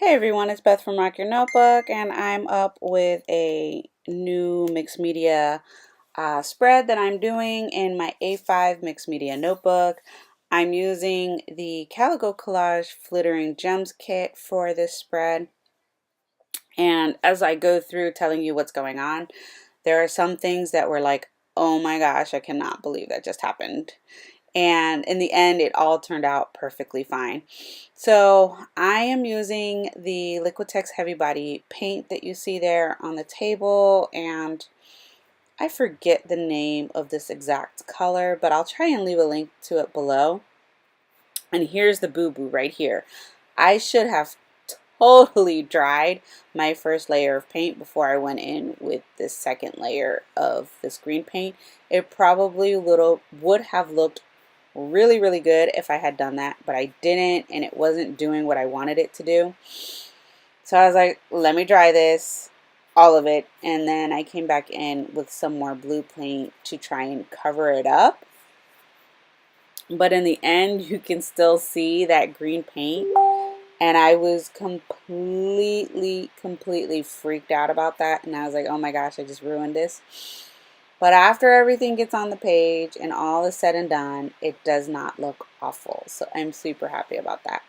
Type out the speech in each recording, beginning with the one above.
Hey everyone, it's Beth from Rock Your Notebook, and I'm up with a new mixed media spread that I'm doing in my A5 mixed media notebook. I'm using the Calico Collage Flittering Gems kit for this spread, and as I go through telling you what's going on, there are some things that were like, oh my gosh, I cannot believe that just happened. And in the end, it all turned out perfectly fine. So I am using the Liquitex Heavy Body paint that you see there on the table, and I forget the name of this exact color, but I'll try and leave a link to it below. And here's the boo-boo right here. I should have totally dried my first layer of paint before I went in with this second layer of this green paint. It probably would have looked really good if I had done that, but I didn't, and it wasn't doing what I wanted it to do. So I was like, let me dry this, all of it, and then I came back in with some more blue paint to try and cover it up. But in the end, you can still see that green paint, and I was completely freaked out about that, and I was like, oh my gosh, I just ruined this. But after everything gets on the page and all is said and done, it does not look awful. So I'm super happy about that.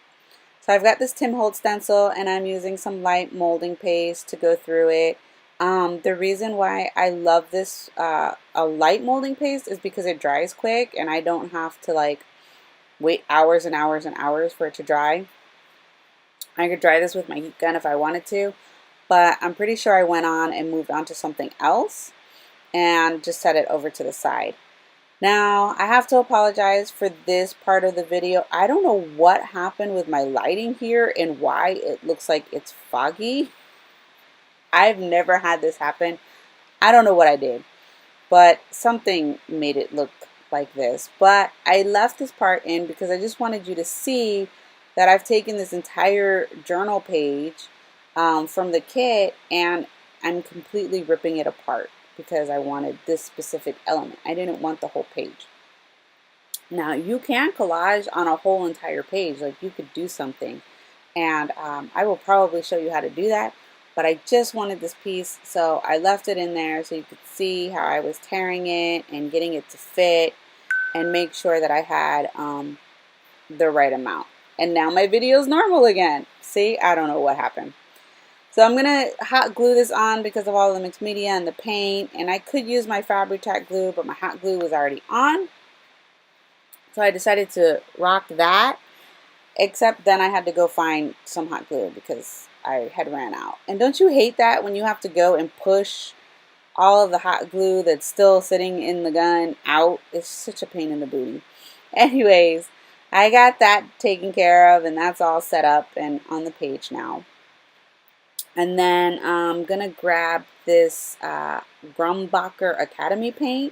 So I've got this Tim Holtz stencil, and I'm using some light molding paste to go through it. The reason why I love this a light molding paste is because it dries quick, and I don't have to like wait hours and hours and hours for it to dry. I could dry this with my heat gun if I wanted to, but I'm pretty sure I went on and moved on to something else and just set it over to the side. Now, I have to apologize for this part of the video. I don't know what happened with my lighting here and why it looks like it's foggy. I've never had this happen. I don't know what I did, but something made it look like this. But I left this part in because I just wanted you to see that I've taken this entire journal page from the kit, and I'm completely ripping it apart because I wanted this specific element. I didn't want the whole page. Now you can collage on a whole entire page, like you could do something, and I will probably show you how to do that, but I just wanted this piece, so I left it in there so you could see how I was tearing it and getting it to fit and make sure that I had the right amount. And now my video is normal again. See, I don't know what happened. So I'm going to hot glue this on because of all the mixed media and the paint. And I could use my Fabri-Tac glue, but my hot glue was already on. So I decided to rock that. Except then I had to go find some hot glue because I had ran out. And don't you hate that when you have to go and push all of the hot glue that's still sitting in the gun out? It's such a pain in the booty. Anyways, I got that taken care of, and that's all set up and on the page now. And then I'm going to grab this Grumbacher Academy paint.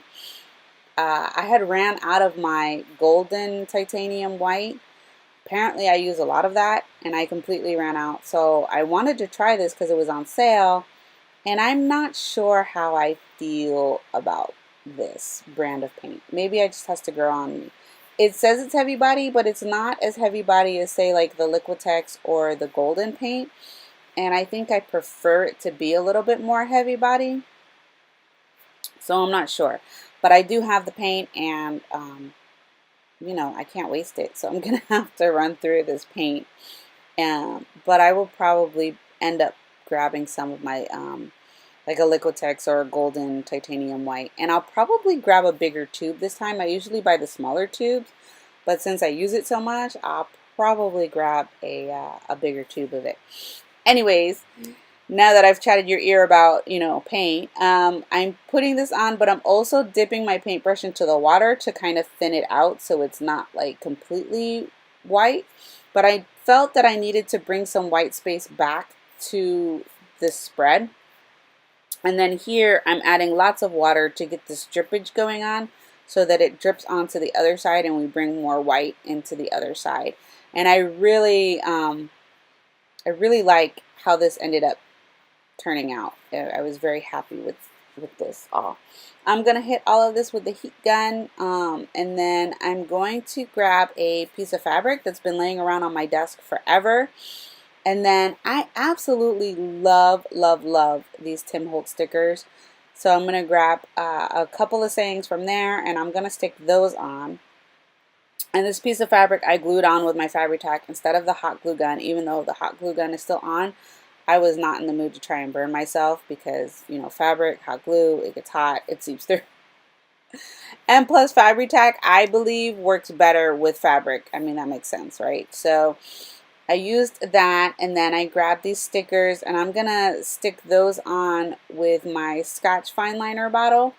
I had ran out of my golden titanium white. Apparently I use a lot of that, and I completely ran out. So I wanted to try this because it was on sale, and I'm not sure how I feel about this brand of paint. Maybe it just has to grow on me. It says it's heavy body, but it's not as heavy body as, say, like the Liquitex or the golden paint. And I think I prefer it to be a little bit more heavy body. So I'm not sure. But I do have the paint, and, you know, I can't waste it. So I'm going to have to run through this paint. But I will probably end up grabbing some of my, like a Liquitex or a golden titanium white. And I'll probably grab a bigger tube this time. I usually buy the smaller tubes. But since I use it so much, I'll probably grab a bigger tube of it. Anyways, now that I've chatted your ear about, you know, paint, I'm putting this on, but I'm also dipping my paintbrush into the water to kind of thin it out so it's not like completely white. But I felt that I needed to bring some white space back to this spread. And then here I'm adding lots of water to get this drippage going on so that it drips onto the other side and we bring more white into the other side. And I really like how this ended up turning out. I was very happy with this all. I'm going to hit all of this with the heat gun, and then I'm going to grab a piece of fabric that's been laying around on my desk forever, And then I absolutely love, love, love these Tim Holtz stickers. So I'm going to grab a couple of sayings from there, and I'm going to stick those on. And this piece of fabric I glued on with my Fabri-Tac instead of the hot glue gun. Even though the hot glue gun is still on, I was not in the mood to try and burn myself because, you know, fabric, hot glue, it gets hot, it seeps through. And plus Fabri-Tac, I believe, works better with fabric. I mean, that makes sense, right? So I used that, and then I grabbed these stickers, and I'm gonna stick those on with my Scotch fine liner bottle.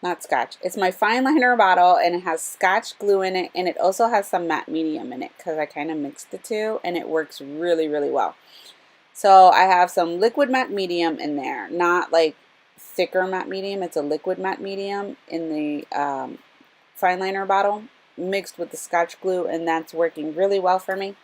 Not Scotch, it's my fine liner bottle, and it has Scotch glue in it, and it also has some matte medium in it because I kind of mixed the two, and it works really, really well. So I have some liquid matte medium in there, not like thicker matte medium, it's a liquid matte medium in the fine liner bottle mixed with the Scotch glue, and that's working really well for me.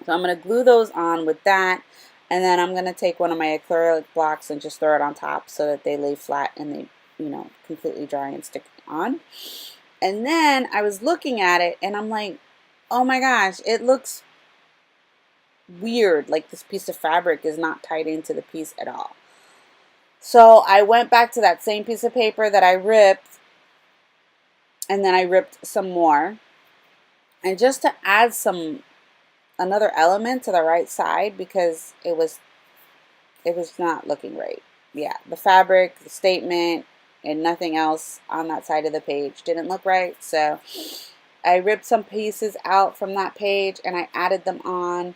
So I'm going to glue those on with that, and then I'm going to take one of my acrylic blocks and just throw it on top so that they lay flat and they, you know, completely dry and stick on. And then I was looking at it and I'm like, oh my gosh, it looks weird, like this piece of fabric is not tied into the piece at all. So I went back to that same piece of paper that I ripped, and then I ripped some more, and just to add another element to the right side because it was not looking right. Yeah, the fabric, the statement, and nothing else on that side of the page didn't look right. So I ripped some pieces out from that page and I added them on,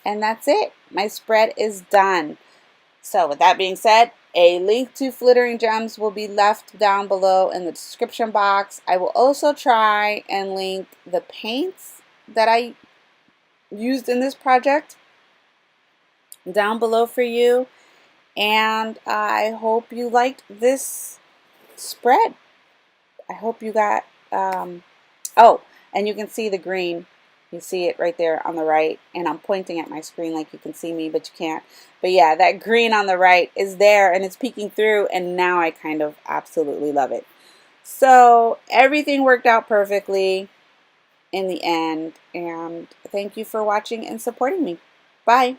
and that's it. My spread is done. So with that being said, a link to Flittering Gems will be left down below in the description box. I will also try and link the paints that I used in this project down below for you. And I hope you liked this spread. I hope you got, oh, and you can see the green. You see it right there on the right, and I'm pointing at my screen like you can see me, but you can't. But yeah, that green on the right is there, and it's peeking through, and now I kind of absolutely love it. So everything worked out perfectly in the end, and thank you for watching and supporting me. Bye.